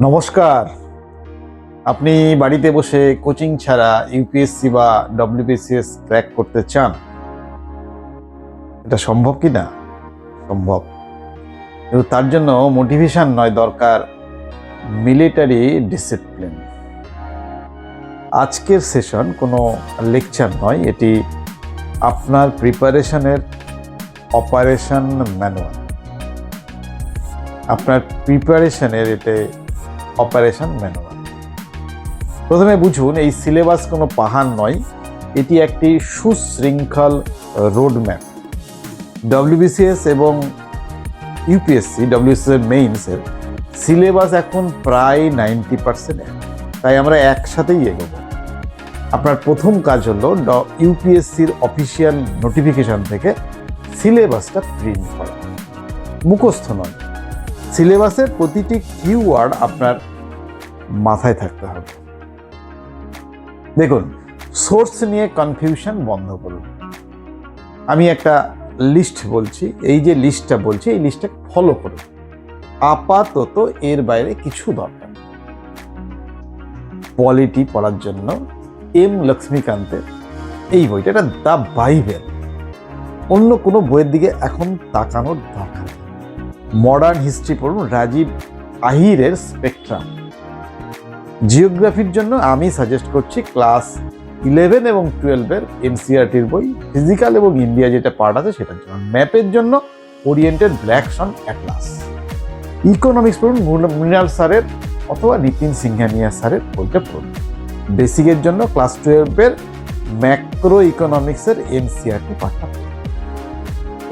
নমস্কার। আপনি বাড়িতে বসে কোচিং ছাড়া ইউপিএসসি বা ডব্লিউবিসিএস ক্র্যাক করতে চান? এটা সম্ভব কি না? সম্ভব। কিন্তু তার জন্য মোটিভেশন নয়, দরকার মিলিটারি ডিসিপ্লিন। আজকের সেশন কোনো লেকচার নয়, এটি আপনার প্রিপারেশনের অপারেশন ম্যানুয়াল। আপনার প্রিপারেশনের এতে অপারেশন ম্যানুয়াল। প্রথমে বুঝুন, এই সিলেবাস কোনো পাহাড় নয়, এটি একটি সুশৃঙ্খল রোডম্যাপ। ডব্লিউবিসিএস এবং ইউপিএসসি, ডব্লিউবিসিএস মেইনসের সিলেবাস এখন প্রায় 90%, তাই আমরা একসাথেই এগোবো। আপনার প্রথম কাজ হলো ইউপিএসসির অফিসিয়াল নোটিফিকেশন থেকে সিলেবাসটা প্রিন্ট করা। মুখস্থ নয়, সিলেবাসের প্রতিটি কিওয়ার্ড আপনার মাথায় থাকতে হবে। দেখুন, সোর্স নিয়ে কনফিউশন বন্ধ করুন। আমি একটা লিস্ট বলছি, এই যে লিস্টটা বলছি, এই লিস্টটা ফলো করুন। আপাতত এর বাইরে কিছু দরকার নেই। পলিটি পড়ার জন্য এম লক্ষ্মীকান্তের এই বইটা, এটা দ্য বাইবেল। অন্য কোনো বইয়ের দিকে এখন তাকানোর দরকার নেই। মডার্ন হিস্ট্রি পড়ুন রাজীব আহিরের স্পেকট্রাম। জিওগ্রাফির জন্য আমি সাজেস্ট করছি ক্লাস 11 এবং 12-এর এনসিইআরটির বই, ফিজিক্যাল এবং ইন্ডিয়া যেটা পার্ট আছে সেটার জন্য। ম্যাপের জন্য ওরিয়েন্টেড ব্ল্যাকসন অ্যাটলাস। ইকোনমিক্স পড়ুন মৃণাল স্যারের অথবা নিতিন সিংহানিয়া স্যারের বইটা পড়ুন। বেসিকের জন্য ক্লাস 12-এর ম্যাক্রো ইকোনমিক্সের এনসিইআরটি পার্টটা পড়ুন।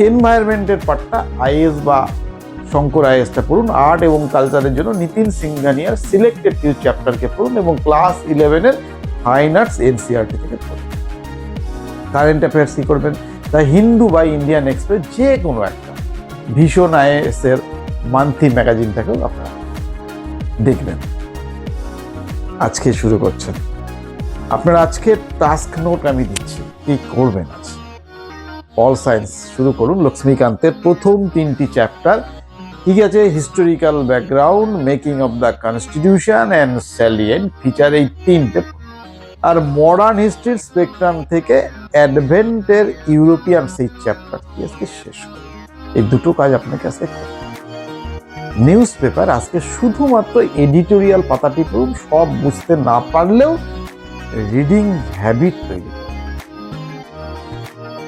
এনভায়রনমেন্টের পার্টটা আইএস বা শঙ্কর আইএসটা পড়ুন। আর্ট এবং কালচারের জন্য নিতিন সিংহানিয়ার সিলেক্টেড ফিউ চ্যাপ্টারকে পড়ুন এবং ক্লাস 11-এর ফাইন আর্টস এনসিইআরটি থেকে পড়ুন। কারেন্ট অ্যাফেয়ার্স কি করবেন? দ্য হিন্দু বা ইন্ডিয়ান এক্সপ্রেস, যে কোনো একটা। ভীষণ আইএসের মান্থলি ম্যাগাজিনটাকেও আপনারা দেখবেন। আজকে শুরু করছেন। আপনার আজকে টাস্ক নোট আমি দিচ্ছি, কি করবেন আজ। অল সায়েন্স শুরু করুন। লক্ষ্মীকান্তের প্রথম 3টি চ্যাপ্টার, ঠিক আছে? Historical background, making of the constitution and salient feature, এই 3টে। আর মডার্ন হিস্ট্রির স্পেকট্রাম থেকে অ্যাডভেন্টের ইউরোপিয়ান সেই চ্যাপ্টারটি আজকে শেষ করুন। এই দুটো কাজ আপনাকে আজকে করতে হবে। নিউজ পেপার আজকে শুধুমাত্র এডিটোরিয়াল পাতাটি পড়ুন। সব বুঝতে না পারলেও রিডিং হ্যাবিট তৈরি করুন।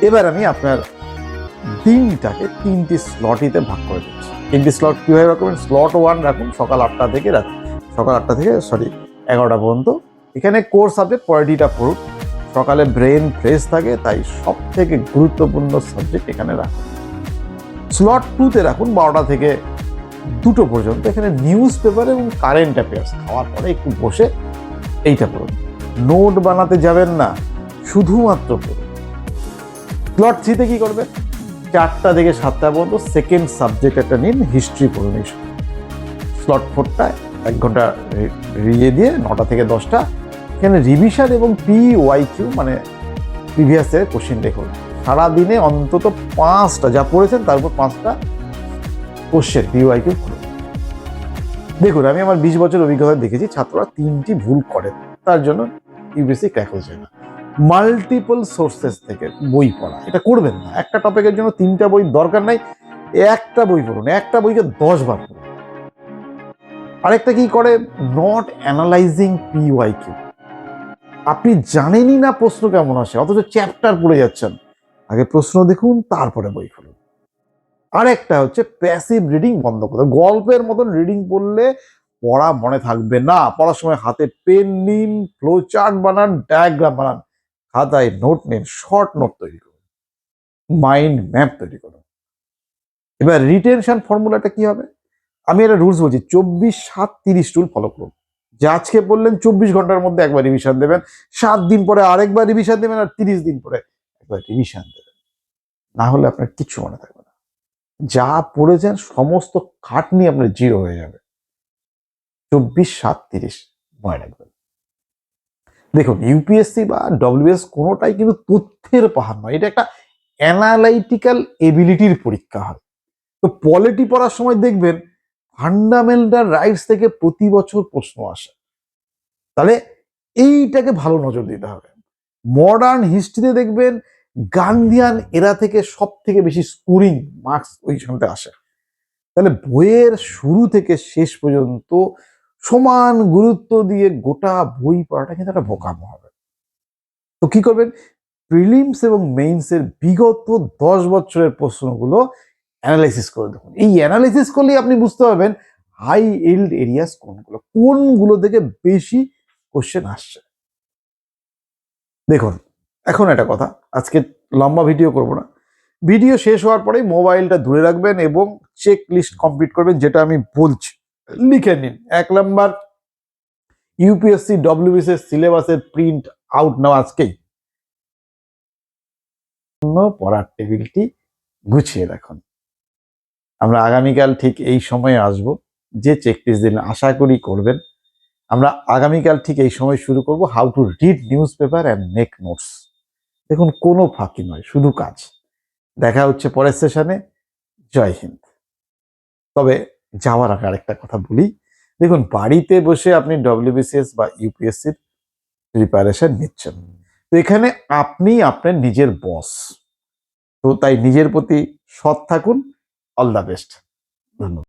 এবার আমি আপনার দিনটাকে 3টি স্লটিতে ভাগ করে দিচ্ছি। 3টি স্লট কীভাবে রাখবেন? স্লট 1 রাখুন সকাল 8টা থেকে 11টা পর্যন্ত। এখানে কোর সাবজেক্ট পলিটিটা পড়ুন। সকালে ব্রেন ফ্রেশ থাকে, তাই সব থেকে গুরুত্বপূর্ণ সাবজেক্ট এখানে রাখুন। স্লট 2তে রাখুন 12টা থেকে 2টো পর্যন্ত। এখানে নিউজ পেপার এবং কারেন্ট অ্যাফেয়ার্স। খাওয়ার পরে একটু বসে এইটা পড়ুন। নোট বানাতে যাবেন না, শুধুমাত্র পড়ুন। স্লট 3তে কি করবেন? 4টা থেকে 7টা পর্যন্ত সেকেন্ড সাবজেক্ট একটা নিন, হিস্ট্রি পড়ুন। এই স্লট 4টায় 1 ঘন্টা রিয়ে দিয়ে 9টা থেকে 10টা এখানে রিভিশন এবং PYQ মানে প্রিভিয়াস ইয়ারের কোশ্চেন দেখুন। সারাদিনে অন্তত 5টা, যা পড়েছেন তার উপর 5টা কোশ্চেন PYQ করুন। দেখুন, আমি আমার 20 বছর অভিজ্ঞতা দেখেছি ছাত্ররা 3টি ভুল করে, তার জন্য ইউপিএসসি ক্র্যাক হচ্ছে না। মাল্টিপল সোর্সেস থেকে বই পড়া, এটা করবেন না। একটা টপিকের জন্য 3টা বই দরকার নাই, একটা বই পড়ুন। একটা বইকে 10 বার পড়ুন। আরেকটা কি করে? Not analysing PYQ। আপনি জানেনই না প্রশ্ন কেমন আসে, অথচ চ্যাপ্টার পড়ে যাচ্ছেন। আগে প্রশ্ন দেখুন, তারপরে বই খুলুন। আরেকটা হচ্ছে প্যাসিভ রিডিং বন্ধ করতে। গল্পের মতন রিডিং পড়লে পড়া মনে থাকবে না। পড়ার সময় হাতে পেন নিন, ফ্লো চার্ট বানান, ডায়াগ্রাম বানান, খাতায় নোট নিন, শর্ট নোট তৈরি করুন, মাইন্ড ম্যাপ তৈরি করুন। এবার রিটেনশন ফর্মুলাটা কি হবে? আমি একটা রুলস বলছি, 24-7-30 রুল ফলো করুন। যে আজকে বললেন 24 ঘন্টার মধ্যে একবার রিভিশন দেবেন, 7 দিন পরে আরেকবার রিভিশন দেবেন, আর 30 দিন পরে একবার রিভিশন দেবেন। না হলে আপনার কিচ্ছু মনে থাকবে না। যা পড়েছেন সমস্ত খাটনি আপনার জিরো হয়ে যাবে। 24-7-30 মনে রাখবেন। দেখুন, ইউপিএসসি বা ডব্লিউবিএস কোনোটাই কিন্তু তথ্যের পাহাড় নয়, এটা একটা অ্যানালাইটিক্যাল এবিলিটির পরীক্ষা হয়। তো পলিটি পড়ার সময় দেখবেন ফান্ডামেন্টাল রাইটস থেকে প্রতি বছর প্রশ্ন আসে। তাহলে এইটাকে ভালো নজর দিতে হবে। মডার্ন হিস্ট্রিতে দেখবেন গান্ধিয়ান এরা থেকে সব থেকে বেশি স্কোরিং মার্কস ওইখানতে আসে। তাহলে বইয়ের শুরু থেকে শেষ পর্যন্ত সমান গুরুত্ব দিয়ে গোটা বই পড়াটা কিন্তু একটা বোকামো হবে। তো কি করবেন, প্রিলিমস এবং মেইনসের বিগত 10 বছরের প্রশ্নগুলো অ্যানালাইসিস করে দেখুন। এই অ্যানালাইসিস করলেই আপনি বুঝতে পারবেন হাই ইল্ড এরিয়াস কোনগুলো থেকে বেশি কোশ্চেন আসছে। দেখুন, এখন একটা কথা, আজকে লম্বা ভিডিও করব না, ভিডিও শেষ হওয়ার পরেই মোবাইলটা দূরে রাখবেন এবং চেক লিস্ট কমপ্লিট করবেন, যেটা আমি বলছি লিখে নিন। 1 নাম্বার, ইউপিএসসি ডব্লিউবিসিএস সিলেবাসের প্রিন্ট আউট নাও আজকেই। পড়ার টেবিলটি গুছিয়ে রাখুন। আমরা আগামীকাল ঠিক এই সময়ে আসব, যে চেক লিস্ট দিন আশা করি করবেন। আমরা আগামীকাল ঠিক এই সময় শুরু করব how to read news paper and make notes. দেখুন, কোনো ফাঁকি নয়, শুধু কাজ। দেখা হচ্ছে পরের সেশনে। জয় হিন্দ। তবে যাওয়ার আগে আরেকটা কথা বলি, দেখুন বাড়িতে বসে আপনি ডব্লিউবিসিএস বা ইউপিএসসির প্রিপারেশন নিচ্ছেন, তো এখানে আপনি আপনার নিজের বস, তো তাই নিজের প্রতি সৎ থাকুন। All the best. ধন্যবাদ।